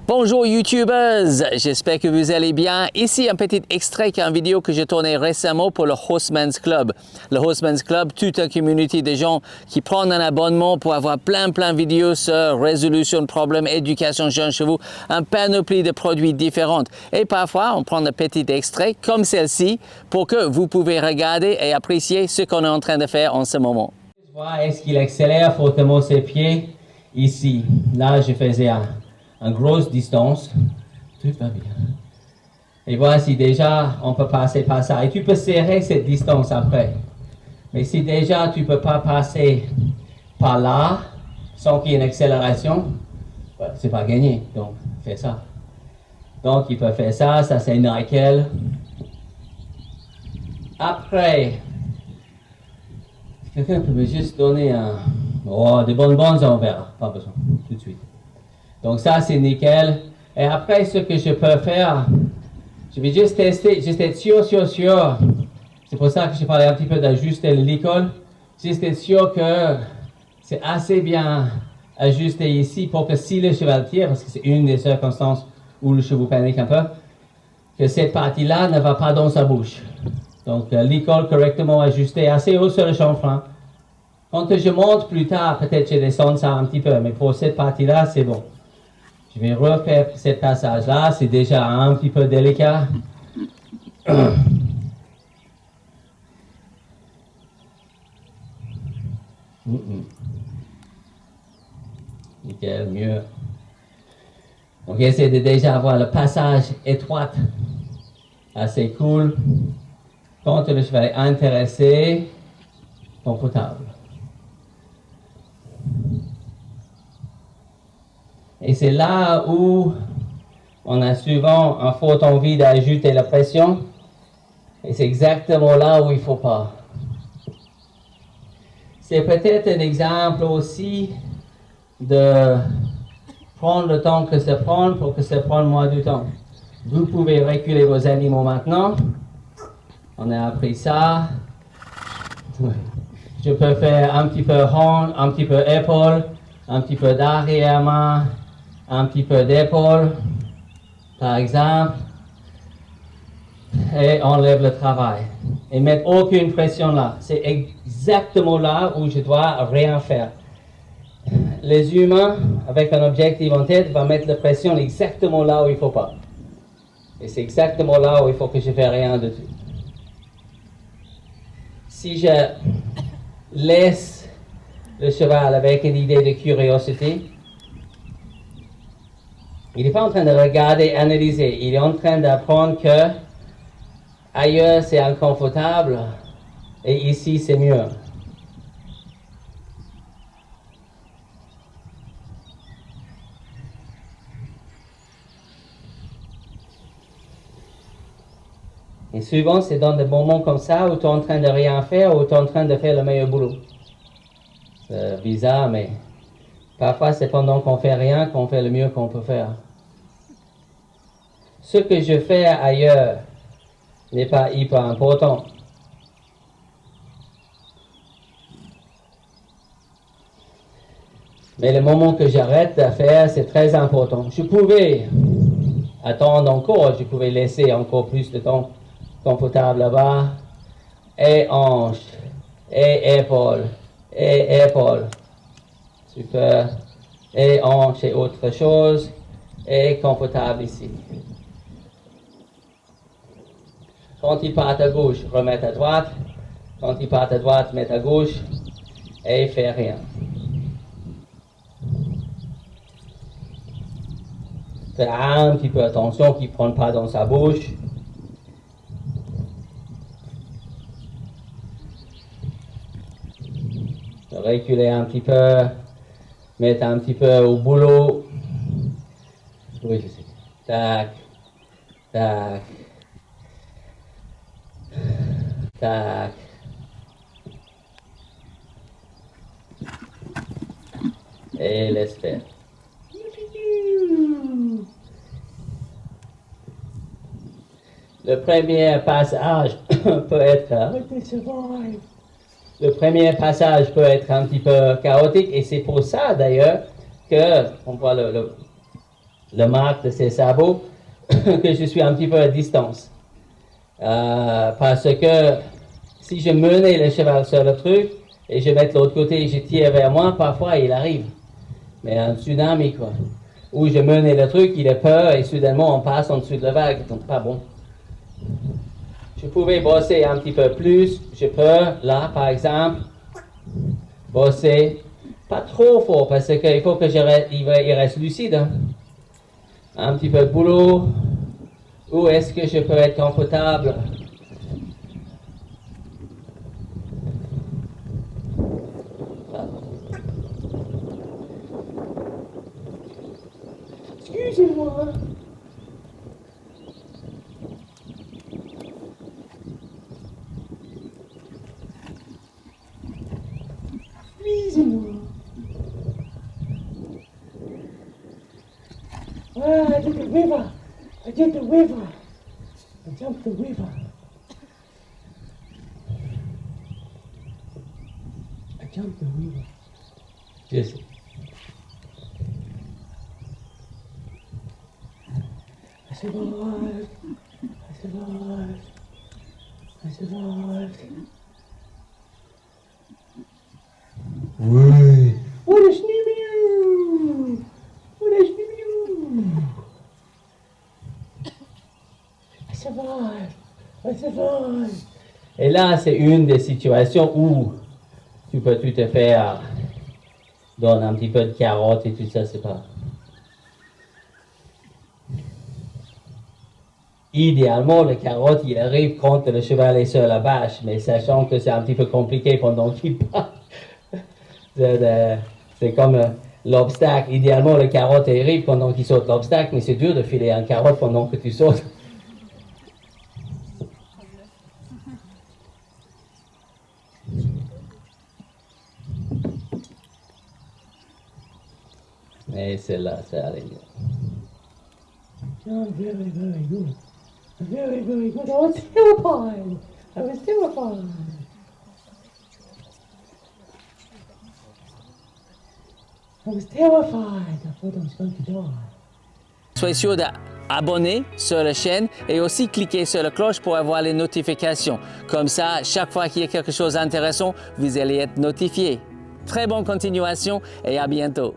Bonjour YouTubers, j'espère que vous allez bien. Ici un petit extrait d'une vidéo que j'ai tournée récemment pour le Horseman's Club. Le Horseman's Club, toute une communauté de gens qui prennent un abonnement pour avoir plein de vidéos sur résolution de problèmes, éducation jeunes chevaux, un panoplie de produits différents. Et parfois, on prend un petit extrait comme celle-ci pour que vous pouvez regarder et apprécier ce qu'on est en train de faire en ce moment. Est-ce qu'il accélère fortement ses pieds? Ici, là, je faisais une grosse distance. Tout va bien. Et voici déjà, on peut passer par ça. Et tu peux serrer cette distance après. Mais si déjà tu ne peux pas passer par là, sans qu'il y ait une accélération, c'est pas gagné. Donc, fais ça. Donc, il peut faire ça. Ça, c'est nickel. Après, quelqu'un peut me juste donner des bonbons, on verra. Pas besoin, tout de suite. Donc ça, c'est nickel. Et après, ce que je peux faire, je vais juste tester, juste être sûr. C'est pour ça que je parlais un petit peu d'ajuster l'école. Juste être sûr que c'est assez bien ajusté ici pour que si le cheval tire, parce que c'est une des circonstances où le cheval panique un peu, que cette partie-là ne va pas dans sa bouche. Donc, l'école correctement ajustée, assez haut sur le chanfrein. Quand je monte plus tard, peut-être je descends ça un petit peu, mais pour cette partie-là, c'est bon. Je vais refaire ce passage-là, c'est déjà un petit peu délicat. Nickel, mieux. Donc, essayez de déjà avoir le passage étroit. Assez cool. Quand le cheval est intéressé, confortable. Et c'est là où on a souvent une forte envie d'ajouter la pression. Et c'est exactement là où il ne faut pas. C'est peut-être un exemple aussi de prendre le temps que ça prend pour que ça prenne moins de temps. Vous pouvez reculer vos animaux maintenant. On a appris ça. Je peux faire un petit peu horn, un petit peu épaule, un petit peu d'arrière-main, un petit peu d'épaule, par exemple. Et on lève le travail. Et mettre aucune pression là. C'est exactement là où je dois rien faire. Les humains, avec un objectif en tête, vont mettre la pression exactement là où il ne faut pas. Et c'est exactement là où il faut que je ne fasse rien de tout. Si je laisse le cheval avec une idée de curiosité, il n'est pas en train de regarder, analyser. Il est en train d'apprendre que ailleurs c'est inconfortable et ici c'est mieux. Et souvent, c'est dans des moments comme ça où tu es en train de rien faire ou tu es en train de faire le meilleur boulot. C'est bizarre, mais parfois c'est pendant qu'on fait rien qu'on fait le mieux qu'on peut faire. Ce que je fais ailleurs n'est pas hyper important. Mais le moment que j'arrête de faire, c'est très important. Je pouvais attendre encore, je pouvais laisser encore plus de temps confortable là-bas, et hanche, et épaule, et épaule. Super. Et hanche et autre chose, et confortable ici. Quand il part à gauche, remettre à droite. Quand il part à droite, mettre à gauche, et faire rien. Faire un petit peu attention qu'il ne prenne pas dans sa bouche. Reculer un petit peu, mettre un petit peu au boulot. Oui, je sais. Tac, tac, tac. Et laisse faire. Le premier passage peut être... Arrêtez ce bruit. Le premier passage peut être un petit peu chaotique et c'est pour ça d'ailleurs que on voit la marque de ses sabots que je suis un petit peu à distance. Parce que si je menais le cheval sur le truc et je mets de l'autre côté et je tire vers moi, parfois il arrive. Mais un tsunami, quoi. Où je menais le truc, il a peur et soudainement on passe en dessous de la vague. Donc pas bon. Je pouvais bosser un petit peu plus. Je peux, là par exemple, bosser pas trop fort parce qu'il faut que il reste lucide. Hein. Un petit peu de boulot. Où est-ce que je peux être confortable? Excusez-moi. Excusez-moi. I did the river. I did the river. I jumped the river. I jumped the river. Yes. I survived. I survived. I survived. Oui. What a snoomy! What a snoomy! I survived. I survived. Et là, c'est une des situations où tu peux tout te faire donner un petit peu de carottes et tout ça, c'est pas. Idéalement, le carotte, il arrive quand le cheval est sur la vache, mais sachant que c'est un petit peu compliqué pendant qu'il part. C'est comme l'obstacle. Idéalement, le carotte arrive pendant qu'il saute l'obstacle, mais c'est dur de filer un carotte pendant que tu sautes. Mais celle-là, ça allait mieux. Oh, very, very good. Very, very good. I was terrified. I was terrified. I was terrified. I thought I was going to die. Soyez sûr d'abonner sur la chaîne et aussi cliquer sur la cloche pour avoir les notifications. Comme ça, chaque fois qu'il y a quelque chose d'intéressant, vous allez être notifié. Très bonne continuation et à bientôt.